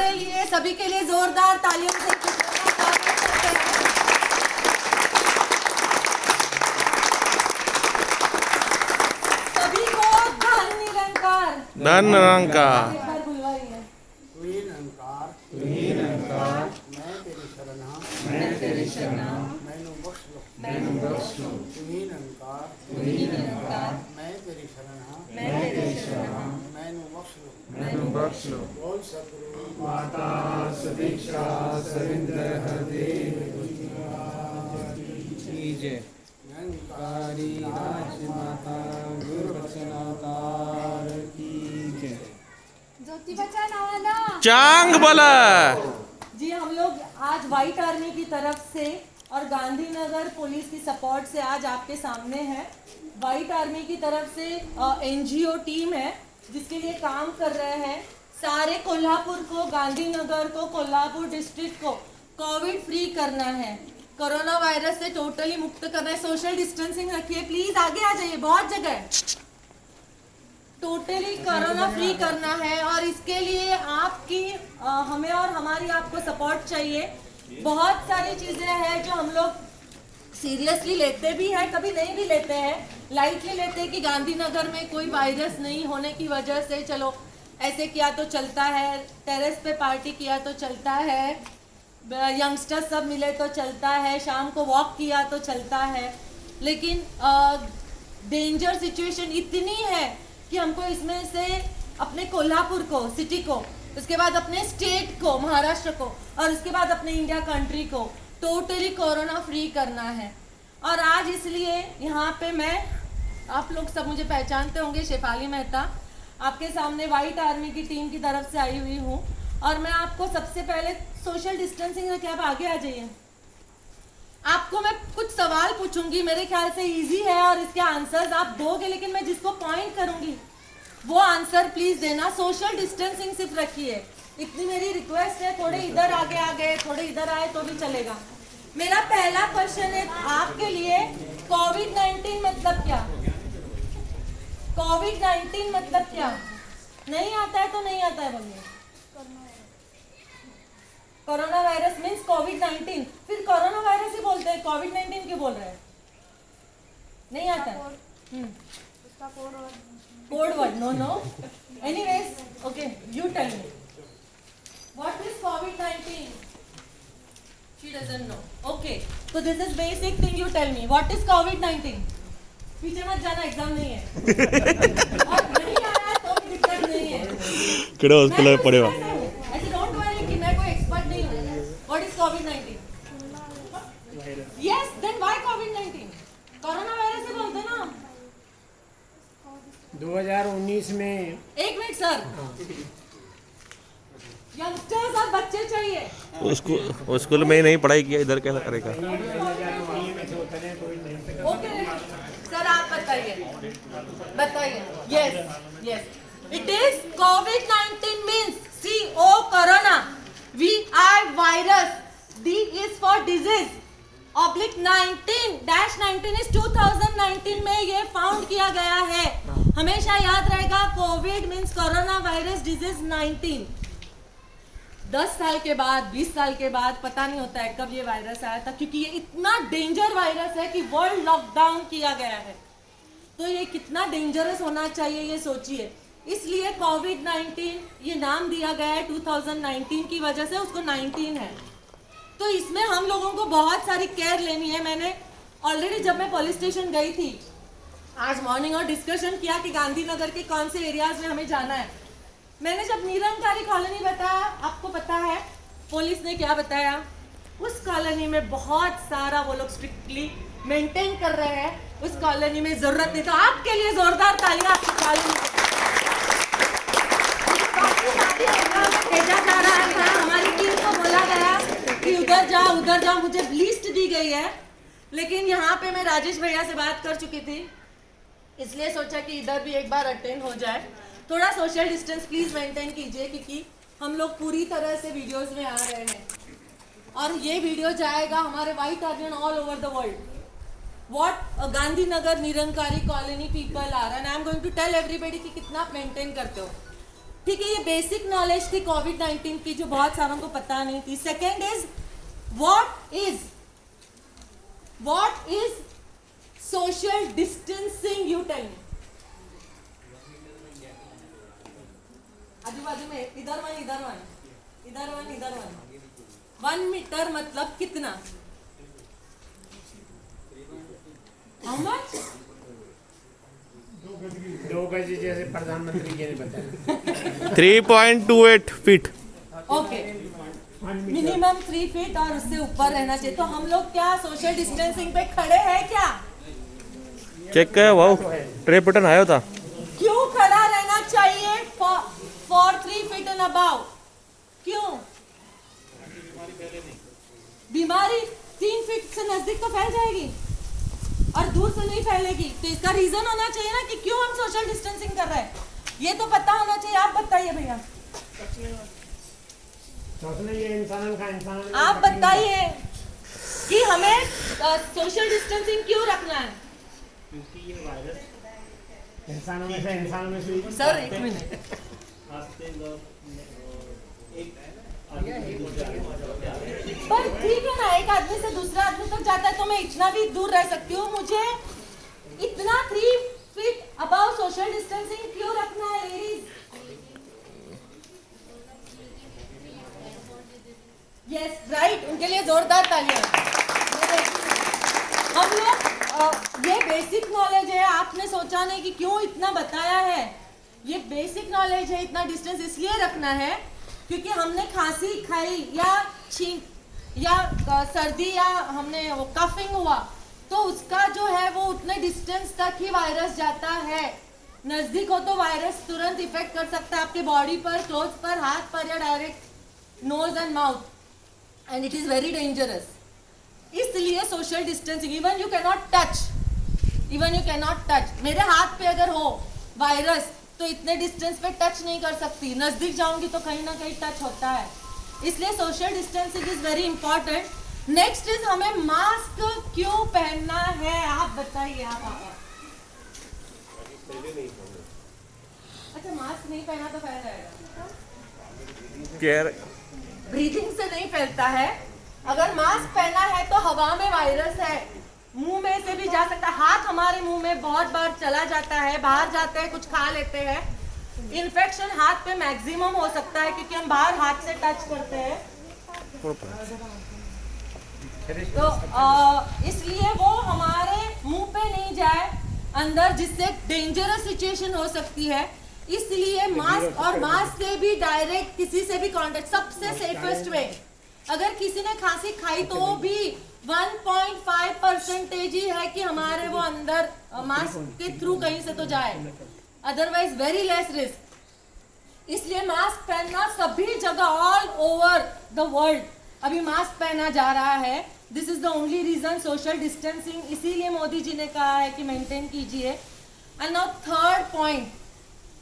हमारे लिए सभी के लिए जोरदार तालियों से सभी को धन निरंकार। धन निरंकार। मैं तेरी शरणा मैनू बख्श लो तुम्ही निरंकार मैं तेरी शरणा मैनू बख्श लो बोल सतगुरु माता सदीक्षा सविंदर हरदेव की जय। कारी राजमाता गुरु वचनाकार की जय। ज्योति बचाना चांग बला। जी, हम लोग आज व्हाइट आर्मी की तरफ से और गांधीनगर पुलिस की सपोर्ट से आज आपके सामने है। व्हाइट आर्मी की तरफ से एनजीओ टीम है जिसके लिए काम कर रहे हैं। सारे कोल्हापुर को, गांधीनगर को, कोल्हापुर डिस्ट्रिक्ट को कोविड फ्री करना है, कोरोना वायरस से टोटली मुक्त करना है। सोशल डिस्टेंसिंग रखिए प्लीज, आगे आ जाइए, बहुत जगह है। टोटली कोरोना फ्री करना है और इसके लिए आपकी हमें और हमारी आपको सपोर्ट चाहिए। बहुत सारी चीजें हैं जो हम लोग सीरियसली लेते भी हैं, कभी नहीं भी लेते हैं, लाइटली लेते हैं कि गांधीनगर में कोई वायरस नहीं होने की वजह से चलो ऐसे किया तो चलता है, टेरेस पे पार्टी किया तो चलता है, यंगस्टर्स सब मिले तो चलता है, शाम को वॉक किया तो चलता है। लेकिन डेंजर सिचुएशन इतनी है कि हमको इसमें से अपने कोल्हापुर को, सिटी को, उसके बाद अपने स्टेट को, महाराष्ट्र को, और उसके बाद अपने इंडिया कंट्री को टोटली कोरोना फ्री करना है। और आज इसलिए यहाँ पे मैं, आप लोग सब मुझे पहचानते होंगे, शेफाली मेहता, आपके सामने व्हाइट आर्मी की टीम की तरफ से आई हुई हूँ। और मैं आपको सबसे पहले सोशल डिस्टेंसिंग रखे, आप आगे आ जाइए। आपको मैं कुछ सवाल पूछूंगी, मेरे ख्याल से इजी है और इसके आंसर्स आप दोगे, लेकिन मैं जिसको पॉइंट करूंगी वो आंसर प्लीज देना। सोशल डिस्टेंसिंग सिर्फ रखिए, इतनी मेरी रिक्वेस्ट है। थोड़े इधर आगे आ गए, थोड़े इधर आए तो भी चलेगा। मेरा पहला क्वेश्चन है आपके लिए, कोविड-19 मतलब क्या? कोविड-19 मतलब क्या? नहीं आता है तो नहीं आता है बोलिए। कोरोना वायरस मीन्स कोविड-19, फिर कोरोना वायरस ही बोलते हैं, कोविड-19 क्यों बोल रहे हैं? नहीं आता है। Code word, no anyways, okay, you tell me what is कोविड-19? शी डजंट नो, ओके, तो this is basic thing, you tell me what is कोविड-19? पीछे मत जाना, एग्जाम नहीं है। और नहीं आया तो भी दिक्कत नहीं है, केड़ा हॉस्पिटल में पड़ेगा। ऐसे डोंट वरी कि मैं कोई एक्सपर्ट नहीं हूँ। What is covid? Yes, then why covid? Corona virus से बोलते ना। 2019 में एक मिनट सर, यंगस्टर्स और बच्चे चाहिए। उसको स्कूल में ही नहीं पढ़ाई किया, इधर कैसा करेगा। ओके सर, आप बताइए। Yes, it is covid means CO corona, VI virus, D is for disease, -19 is 2019 में ये फाउंड किया गया है। हमेशा याद रहेगा, Covid means corona virus disease 19। 10 साल के बाद, 20 साल के बाद पता नहीं होता है कब ये वायरस आया था, क्योंकि ये इतना डेंजर वायरस है कि वर्ल्ड लॉकडाउन किया गया है। तो ये कितना डेंजरस होना चाहिए ये सोचिए। इसलिए कोविड-19 ये नाम दिया गया है 2019 की वजह से, उसको 19 है। तो इसमें हम लोगों को बहुत सारी केयर लेनी है। मैंने ऑलरेडी जब मैं पुलिस स्टेशन गई थी आज मॉर्निंग और डिस्कशन किया कि गांधीनगर के कौन से एरियाज में हमें जाना है। मैंने जब निरंकारी कॉलोनी बताया, आपको पता है पुलिस ने क्या बताया? उस कॉलोनी में बहुत सारा वो लोग स्ट्रिक्टली मेंटेन कर रहे हैं, उस कॉलोनी में जरूरत नहीं। तो आपके लिए जोरदार तालियां आपकी कॉलोनी को भेजा जा रहा था। हमारी टीम को बोला गया कि उधर जाओ, मुझे लिस्ट दी गई है, लेकिन यहाँ पे मैं राजेश भैया से बात कर चुकी थी, इसलिए सोचा कि इधर भी एक बार अटेंड हो जाए। थोड़ा सोशल डिस्टेंस प्लीज मेंटेन कीजिए, क्योंकि हम लोग पूरी तरह से वीडियोस में आ रहे हैं और ये वीडियो जाएगा हमारे white army all over the world. What Gandhinagar Nirankari colony people are, and I am going to tell everybody कि कितना मेंटेन करते हो। ठीक है, ये बेसिक नॉलेज थी कोविड-19 की जो बहुत सारों को पता नहीं थी। Second is what is social distancing, you tell me. आजू बाजू में इधर वन 1 मीटर मतलब कितना? How much? 2 गज जैसे प्रधानमंत्री जी ने बताया। 3.28 फीट। ओके, मिनिमम 3 फीट और उससे ऊपर रहना चाहिए। तो हम लोग क्या सोशल डिस्टेंसिंग पे खड़े हैं क्या? चेक कर वाओ, ट्रे बटन आया था। क्यों खड़ा रहना चाहिए फॉर 3 फीट एंड अबाउ? क्यों? बीमारी 3 फीट से नजदीक तो फैल जाएगी और दूर से नहीं फैलेगी। तो इसका रीजन होना चाहिए ना कि क्यों हम सोशल डिस्टेंसिंग कर रहे हैं, ये तो पता होना चाहिए। आप बताइए भैया, आप बताइए कि हमें सोशल डिस्टेंसिंग क्यों रखना है? इंसानों में से सर एक मिनट, पर ठीक है ना, एक आदमी से दूसरा आदमी तक जाता है तो मैं इतना भी दूर रह सकती हूँ। मुझे इतना 3 फीट अबाउ सोशल डिस्टेंसिंग क्यों रखना है लेडीज? यस राइट, उनके लिए जोरदार तालियां। हम लोग ये बेसिक नॉलेज है, आपने सोचा नहीं कि क्यों इतना बताया है। ये बेसिक नॉलेज है, इतना डिस्टेंस इसलिए रखना है क्योंकि हमने खांसी खाई या छींक या सर्दी या हमने वो कफिंग हुआ तो उसका जो है वो उतने डिस्टेंस तक ही वायरस जाता है। नजदीक हो तो वायरस तुरंत इफेक्ट कर सकता है आपके बॉडी पर, क्लोथ पर, हाथ पर या direct nose and mouth, and it is very dangerous. इसलिए social distancing, even you cannot touch. मेरे हाथ पे अगर हो वायरस तो इतने डिस्टेंस पे टच नहीं कर सकती, नजदीक जाऊंगी तो कहीं ना कहीं टच होता है। इसलिए social distancing is very important. Next is हमें मास्क क्यों पहनना है, आप बताइए। आप अच्छा, मास्क नहीं पहना तो फैल जाएगा? ब्रीथिंग से नहीं फैलता है। अगर मास्क पहना है तो हवा में वायरस है, मुंह में से भी जा सकता है। हाथ हमारे मुंह में बहुत बार चला जाता है, बाहर जाते हैं, कुछ खा लेते हैं, इन्फेक्शन हाथ पे मैक्सिमम हो सकता है क्योंकि हम बाहर हाथ से टच करते हैं। तो इसलिए वो हमारे मुंह पे नहीं जाए अंदर, जिससे डेंजरस सिचुएशन हो सकती है। इसलिए मास्क, और मास्क से भी डायरेक्ट किसी से भी कांटेक्ट सबसे सेफेस्ट वे। अगर किसी ने खांसी खाई तो भी 1.5% ही है कि हमारे वो अंदर मास्क के थ्रू कहीं से तो जाए, अदरवाइज वेरी लेस रिस्क। इसलिए मास्क पहनना सभी जगह, ऑल ओवर द वर्ल्ड अभी मास्क पहना जा रहा है। This is the only reason, social distancing. इसीलिए मोदी जी ने कहा है कि मेंटेन कीजिए। एंड नाउ थर्ड पॉइंट,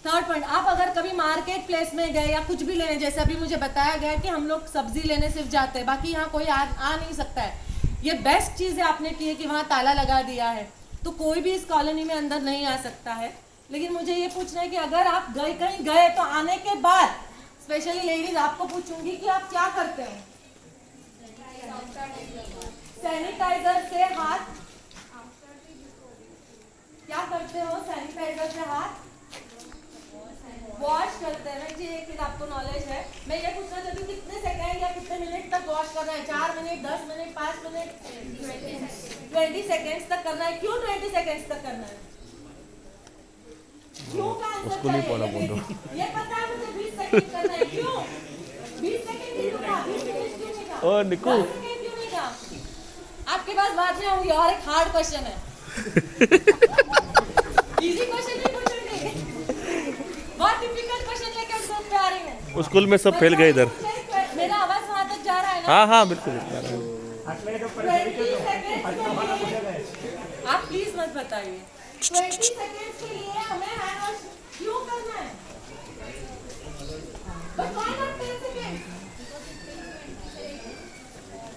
आप अगर कभी मार्केट प्लेस में गए या कुछ भी लेने, जैसे अभी मुझे बताया गया कि हम लोग सब्जी लेने सिर्फ जाते हैं, बाकी यहाँ कोई आ नहीं सकता है। ये बेस्ट चीज़ है आपने की है कि वहाँ ताला लगा दिया है, तो कोई भी इस कॉलोनी में अंदर नहीं आ सकता है। लेकिन मुझे ये पूछना है कि अगर आप कहीं गए तो आने के बाद, स्पेशली लेडीज, आपको पूछूंगी कि आप क्या करते हो? सैनिटाइजर से हाथ क्या करते हो? सैनिटाइजर से हाथ वॉश करते हैं जी। एक चीज आपको नॉलेज है, मैं ये पूछना चाहती हूँ कितने सेकंड या कितने मिनट तक वॉश करना है? 4 मिनट, 10 मिनट, 5 मिनट, 20 सेकंड्स तक करना है। क्यों 20 सेकंड्स तक करना है? क्यों का आंसर चाहिए? ये पता है मुझे 20 सेकंड करना है। क्यों 20 सेकंड ही क्यों कहा? 20 मिनट क्यों नहीं कहा? ओ निकू, 10 सेकंड क्यों नहीं कहा? आपके पास बाद में आऊंगी। और एक हार्ड क्वेश्चन है, इजी क्वेश्चन नहीं पूछूंगी, बहुत डिफिकल्ट क्वेश्चन लेके हम ग्रुप पे आ रही हूँ। स्कूल में सब फैल गए इधर। मेरा आवाज वहाँ तक जा रहा है ना? हाँ हाँ बिल्कुल। 20 सेकंड आप प्लीज मत बताइए। 20 सेकंड के लिए हमें हैंड वॉश क्यों करना है? But why not 10 seconds?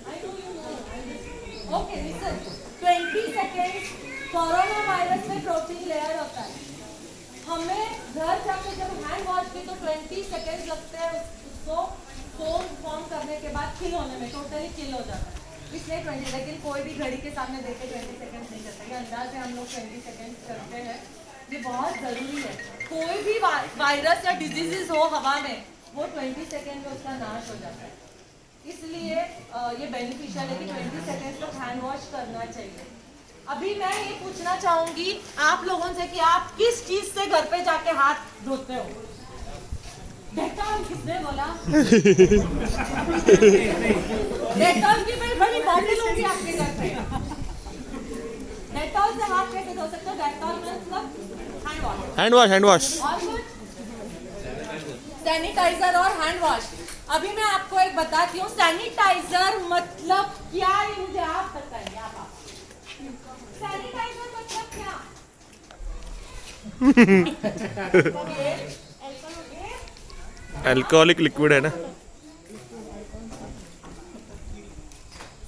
I know you know. Okay, listen. 20 seconds corona virus में प्रोटीन लेयर होता है। हमें घर जाके जब हैंड वॉश की तो 20 सेकेंड लगते हैं उसको फोम फॉर्म करने के बाद किल होने में, टोटली किल हो जाता है। इसलिए 20, लेकिन कोई भी घड़ी के सामने देखे 20 सेकेंड नहीं करता, ये अंदाज से हम लोग 20 सेकेंड करते हैं। ये बहुत ज़रूरी है। कोई भी वायरस या डिजीजेस हो हवा में, वो 20 सेकेंड में उसका नाश हो जाता है। इसलिए ये बेनिफिशियल है कि 20 सेकेंड तक हैंड वॉश करना चाहिए। अभी मैं ये पूछना चाहूंगी आप लोगों से कि आप किस चीज से घर पे जाके हाथ धोते हो? डेटॉल किसने बोला? डेटॉल की मैं बड़ी बॉटल होगी आपके घर पे। डेटॉल से हाथ कैसे धो सकते हो? डेटॉल मतलब हैंड वॉश। हैंड वॉश और कुछ? सैनिटाइजर और हैंड वॉश। अभी मैं आपको एक बताती हूँ सैनिटाइजर मतलब क्या, ये मुझे आप बताइए। आप सैनिटाइजर मतलब क्या? अल्कोहलिक लिक्विड है ना।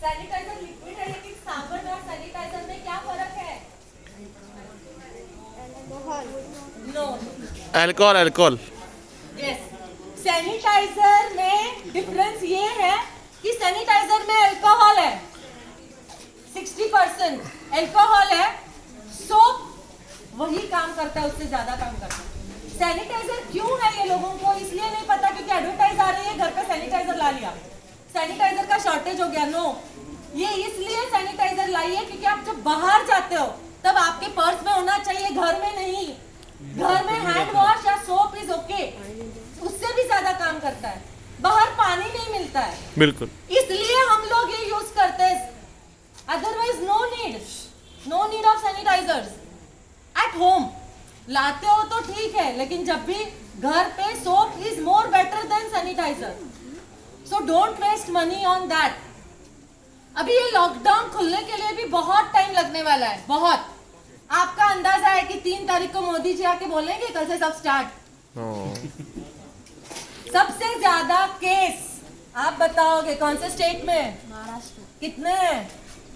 सैनिटाइजर लिक्विड है, लेकिन साबुन और सैनिटाइजर में क्या फर्क है? नो। अल्कोहल यस, सैनिटाइजर में डिफरेंस ये है कि सैनिटाइजर में अल्कोहल है, 60% अल्कोहल है। सोप वही काम करता है, उससे ज्यादा काम करता है। सैनिटाइजर क्यों है ये लोगों को इसलिए नहीं पता क्योंकि एडवर्टाइज आ रही है घर पे सैनिटाइजर ला लिया, सैनिटाइजर का शॉर्टेज हो गया। नो, ये इसलिए सैनिटाइजर लाइए क्योंकि आप जब बाहर जाते हो तब आपके पर्स में होना चाहिए, घर में नहीं। घर में हैंड वॉश या सोप इज ओके, उससे भी ज्यादा काम करता है। बाहर पानी नहीं मिलता है, बिल्कुल, इसलिए हम लोग ये यूज करते हैं। Otherwise no need of sanitizers. At home लाते हो तो ठीक है, लेकिन जब भी घर पे soap is more better than sanitizer, so don't waste money on that. अभी ये लॉकडाउन खुलने के लिए भी बहुत टाइम लगने वाला है, बहुत। आपका अंदाजा है कि 3 तारीख को मोदी जी आके बोलेंगे कल से सब स्टार्ट। सबसे ज्यादा केस आप बताओगे कौन से स्टेट में? महाराष्ट्र। कितने हैं?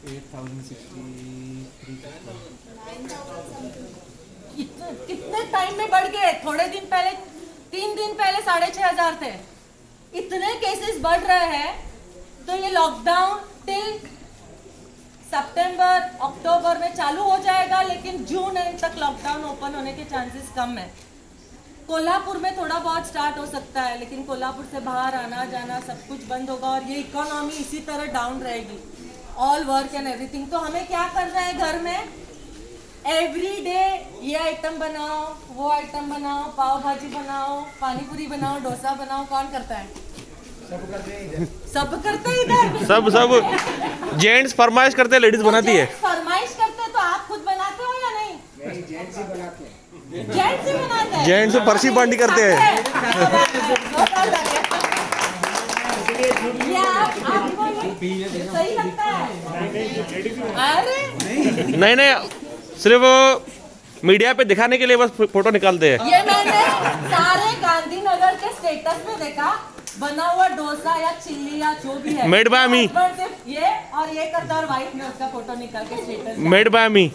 8,063। कितने टाइम में बढ़ गए? थोड़े दिन पहले, 3 दिन पहले 6,500 थे। इतने केसेस बढ़ रहे हैं, तो ये लॉकडाउन टिल सितंबर अक्टूबर में चालू हो जाएगा, लेकिन जून एंड तक लॉकडाउन ओपन होने के चांसेस कम है। कोल्हापुर में थोड़ा बहुत स्टार्ट हो सकता है, लेकिन कोल्हापुर से बाहर आना जाना सब कुछ बंद होगा और ये इकोनॉमी इसी तरह डाउन रहेगी, ऑल वर्क एंड एवरीथिंग। तो हमें क्या करना है घर में? एवरी डे ये आइटम बनाओ, वो आइटम बनाओ, पाव भाजी बनाओ, पानी पूरी बनाओ, डोसा बनाओ। कौन करता है? सब करते हैं इधर। सब जेंट्स फरमाइश करते हैं, लेडीज बनाती है। फरमाइश करते हैं, तो आप खुद बनाते हो या नहीं? जेंट्स ही बनाते हैं। जेंट्स पर्ची बांडी करते हैं। आपको ये सही लगता है? अरे नहीं, सिर्फ मीडिया पे दिखाने के लिए बस फोटो निकालते हैं। ये मैंने सारे गांधीनगर के स्टेटस में देखा, बना हुआ डोसा या चिल्ली या जो भी है, मेड बाय मी। ये और ये करता और वाइफ ने उसका फोटो निकाल के स्टेटस मेड बाय मी।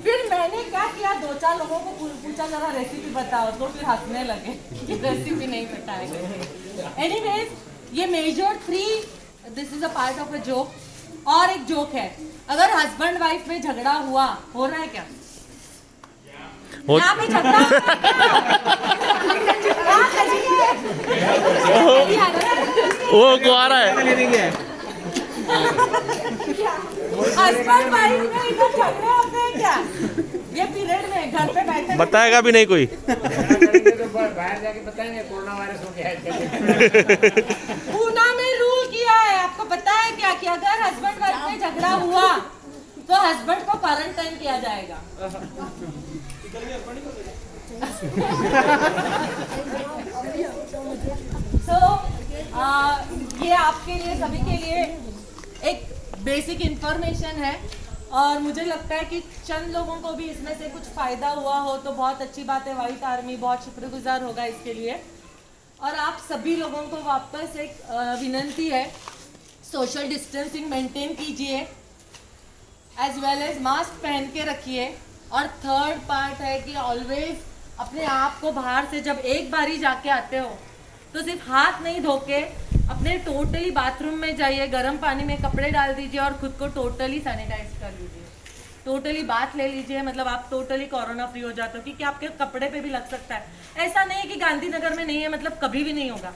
फिर मैंने क्या किया, 2-4 लोगों को पूछा जरा रेसिपी बताओ, तो फिर हंसने लगे कि रेसिपी नहीं बताएगा। एनीवेज, ये major 3, this is a part of a joke. और एक जोक है, अगर हस्बैंड वाइफ में झगड़ा हुआ, हो रहा है क्या? यहाँ पे झगड़ा वो को आ रहा है। हस्बैंड वाइफ में इधर झगड़े होते हैं क्या? ये पीरियड में घर पे बैठे बताएगा भी नहीं कोई। तो बाहर जाके बताएंगे कोरोना वायरस हो गया है। पूना में रूल किया है, आपको पता है क्या, कि अगर हस्बैंड वाइफ में झगड़ा हुआ तो हस्बैंड को क्वारंटाइन किया जाएगा। ये आपके लिए, सभी के लिए एक बेसिक इंफॉर्मेशन है, और मुझे लगता है कि चंद लोगों को भी इसमें से कुछ फायदा हुआ हो तो बहुत अच्छी बात है। व्हाइट आर्मी बहुत शुक्रगुजार होगा इसके लिए। और आप सभी लोगों को वापस एक विनंती है, सोशल डिस्टेंसिंग मेंटेन कीजिए, एज वेल एज मास्क पहन के रखिए। और थर्ड पार्ट है कि ऑलवेज अपने आप को बाहर से जब एक बार ही जाके आते हो तो सिर्फ हाथ नहीं धो के अपने टोटली बाथरूम में जाइए, गर्म पानी में कपड़े डाल दीजिए और खुद को टोटली सैनिटाइज कर लीजिए, टोटली बात ले लीजिए, मतलब आप टोटली कोरोना फ्री हो जाते हो, क्योंकि आपके कपड़े पे भी लग सकता है। ऐसा नहीं है कि गांधीनगर में नहीं है, मतलब कभी भी नहीं होगा।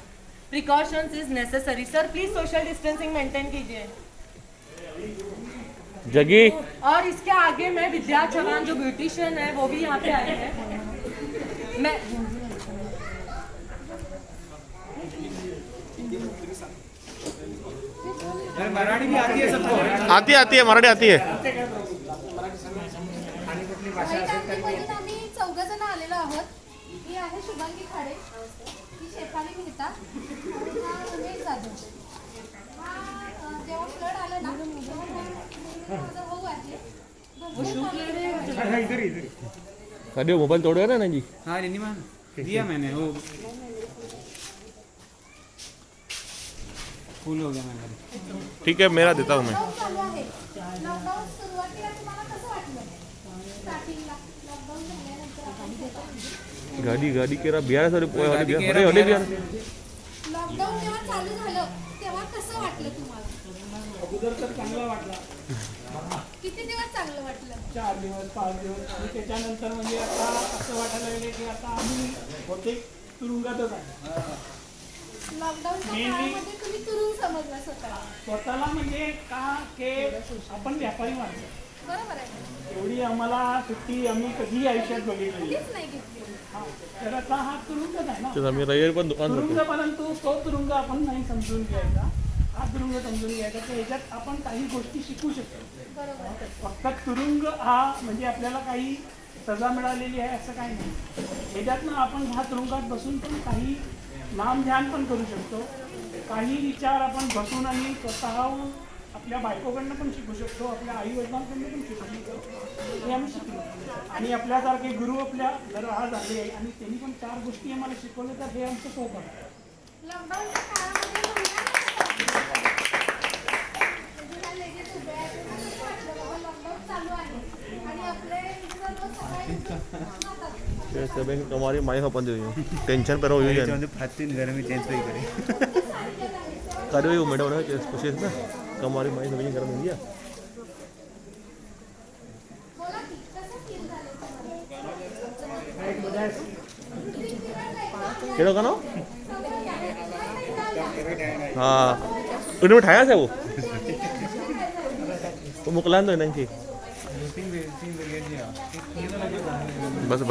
Precautions is necessary. Sir please social distancing maintain कीजिए। जगी और इसके आगे मैं विद्या चौहान जो ब्यूटिशियन है वो भी यहाँ पे आए हैं। मैं मराठी भी आती है सबको, आती है मराठी आती है. आणि कुठली भाषा असेल तर मध्ये आम्ही 14 जण आलेलो आहोत. ही आहे शुभांगी खाडे, ही शेफाली मेहता आणि हा उमेश जाधव. हा जेव्हा फ्लड आलं ना तेव्हा माझा भाऊ आहे. वो शूट ले रहे हैं। इधर इधर. कधी मोबाईल तोडूया ना जी. हाँ रिनिमा दिया मैंने वो फुल हो गया मैंने. ठीक है मेरा देता हूँ मैं. लॉकडाऊन चालू आहे. लॉकडाऊन सुरुवातीला तुम्हाला कसं वाटलं? स्टार्टिंगला लॉकडाऊन झाल्यानंतर आपण गाडी गाडी केरा बिहार सर अरे बिहार. लॉकडाऊन जेव्हा चालू झालं तेव्हा कसं वाटलं तुम्हाला? अगोदर तर चांगला वाटला. किती दिवस चांगलं वाटलं? 4 दिवस 5 दिवस आणि त्याच्यानंतर म्हणजे आता असं वाटायला लागले की आता आम्ही होते तुरुंगातच आहे. लॉकडाऊनच्या काळामध्ये तुम्ही तुरुंग समजला स्वतःला. स्वतःला म्हणजे का की आपण व्यापारी माणसं, बरोबर आहे. एवढी आम्हाला सुट्टी आम्ही कधीही आयुष्यात बघितलेली नाही. कधीच नाही घेतली. हा. तर आता हा तुरुंगच आहे ना. तर आम्ही रविवारी पण दुकान तुरुंग, करतो. परंतु तो तुरुंग आपण नाही समजून घ्यायचा. हा तुरुंग समजून घ्यायचा की ह्याच्यात आपण काही गोष्टी शिकू शकतो. बरोबर. फक्त तुरुंग हा म्हणजे आपल्याला काही सजा मिळालेली आहे असं काही नाही. ह्याच्यातनं आपण ह्या तुरुंगात बसून पण काही नाम ध्यान पण करू शकतो. काही विचार आपण बसून आणि स्वतःहून आपल्या बायकोकडनं पण शिकू शकतो, आपल्या आई वडिलांकडनं पण शिकू शकतो. हे आम्ही शिकलो आणि आपल्यासारखे गुरु आपल्या जर आज आले आणि त्यांनी पण 4 गोष्टी आम्हाला शिकवल्या तर हे आमचं सोपं आहे. लॉकडाऊनच्या काळामध्ये म्हणजे ह्या लेडीज उभ्या आहेत, त्यांना कसं वाटलं बाबा लॉकडाऊन चालू आहे आणि आपले सर्व सकाळी जातात. તે સબે તમારી માઈ હપન દે ટેન્શન પર હોઈ જાય फाती गरमी चेंज पे करे. કરે એવું મેડમ ને કે કોશિશ ના તમારી માઈ સબે ગરમ हो गया. बोला की कसं फील झालं तुम्हाला? एक बजाय કેડો કાનો હા ઉને ઠાયા છે वो મોકલાન દો એનાથી બસ